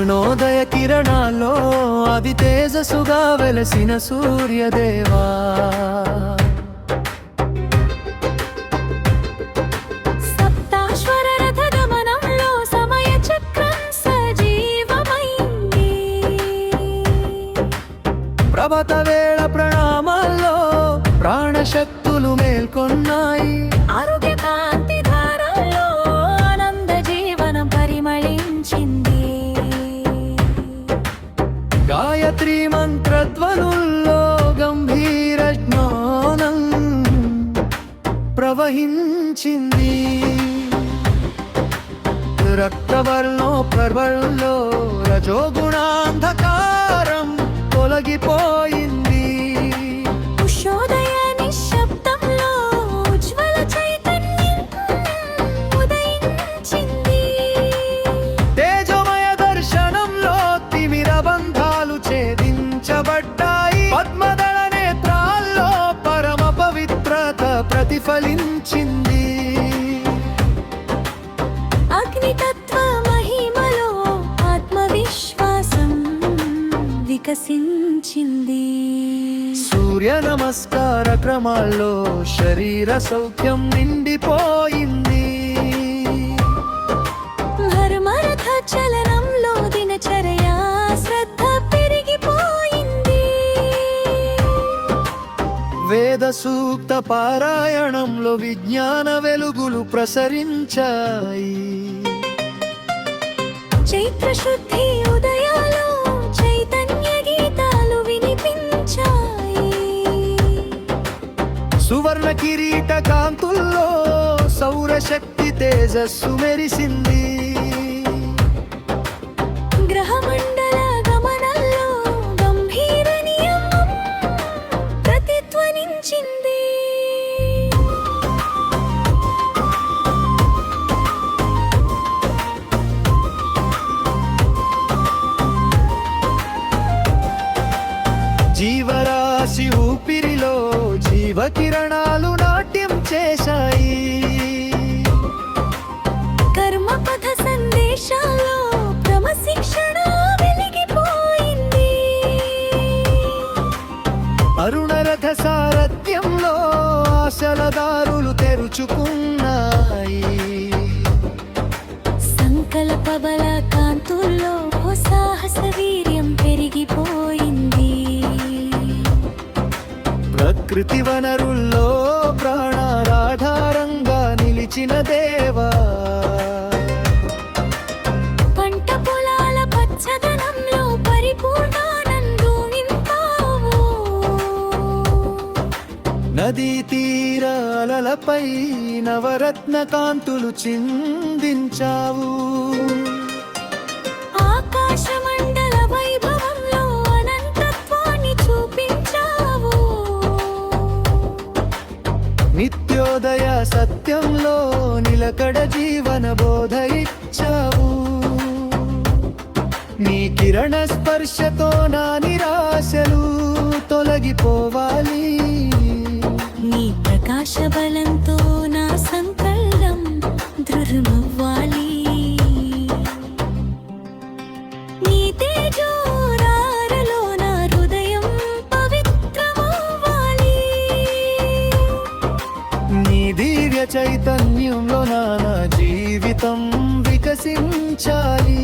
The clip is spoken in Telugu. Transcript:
అరుణోదయ కిరణాల్లో అది తేజసుగా వెలసిన సూర్యదేవా. సప్తాశ్వర రథ గమనంలో సమయ చక్రం సజీవమైంది. ప్రభత వేళ ప్రణామాల్లో ప్రాణశక్తులు మేల్కొన్నాయి. ఆరోగ్య కాంతి ధారల్లో ఆనంద జీవనం పరిమళించింది. గాయత్రి మంత్రధ్వనుల్లో గంభీర జ్ఞానం ప్రవహించింది. రక్తవర్ణో ప్రవర్ణంలో రజోగుణాంధకారం తొలగిపోయింది. ఉషోదయ నిశ్శబ్దంలో ఉజ్వల చైతన్యం ఉదయించింది. తేజమయ దర్శనంలో తిమిర బంధాలు ఛేదించబడ్డాయి. పద్మదళ నేత్రాల్లో పరమ పవిత్రత ప్రతిఫలించింది. అగ్నితత్వ మహిమలో ఆత్మవిశ్వాసం వికసించింది. సూర్య నమస్కార క్రమాల్లో శరీర సౌఖ్యం నిండిపోయింది. ధర్మరథ చలనంలో దినచర్య శ్రద్ధ పెరిగిపోయింది. వేద సూక్త పారాయణంలో విజ్ఞాన వెలుగులు ప్రసరించాయి. చైత్ర శుద్ధి ఉదయాలో చైతన్య గీతాలు వినిపించాయి. సువర్ణ కిరీట కాంతుల్లో సౌరశక్తి తేజస్సు మెరిసింది. గ్రహమండల గమనంలో గంభీర నియమం ప్రతిధ్వనించింది. జీవరాశి ఊపిరిలో జీవ కిరణాలు నాట్యం చేశాయి. కర్మపథ సందేశాల్లో క్రమశిక్షణ వెలిగిపోయింది. అరుణరథ సారథ్యంలో ఆశల దారులు తెరుచుకున్నాయి. సంకల్ప బల కాంతుల్లో సాహస వీర్యం పెరిగిపోయింది. ప్రకృతి వనరుల్లో ప్రాణారాధారంగా నిలిచిన దేవా. పంట పొలాల పచ్చదనంలో పరిపూర్ణానందు నింపావు. నదీ తీరాలపై నవరత్న కాంతులు చిందించావు. ఆకాశమండల వైభవంలో అనంతత్వాన్ని చూపించావు. నిత్యోదయ సత్యంలో నిలకడ జీవన బోధ ఇచ్చావు. నీ కిరణ స్పర్శతో నా నిరాశలు తొలగిపోవాలి. నీ ప్రకాశ బలంతో నా సంకల్పం దృఢమవ్వాలి. నీ తేజోరారలో నా హృదయం పవిత్రమవ్వాలి. నీ దివ్య చైతన్యంలో నా జీవితం వికసించాలి.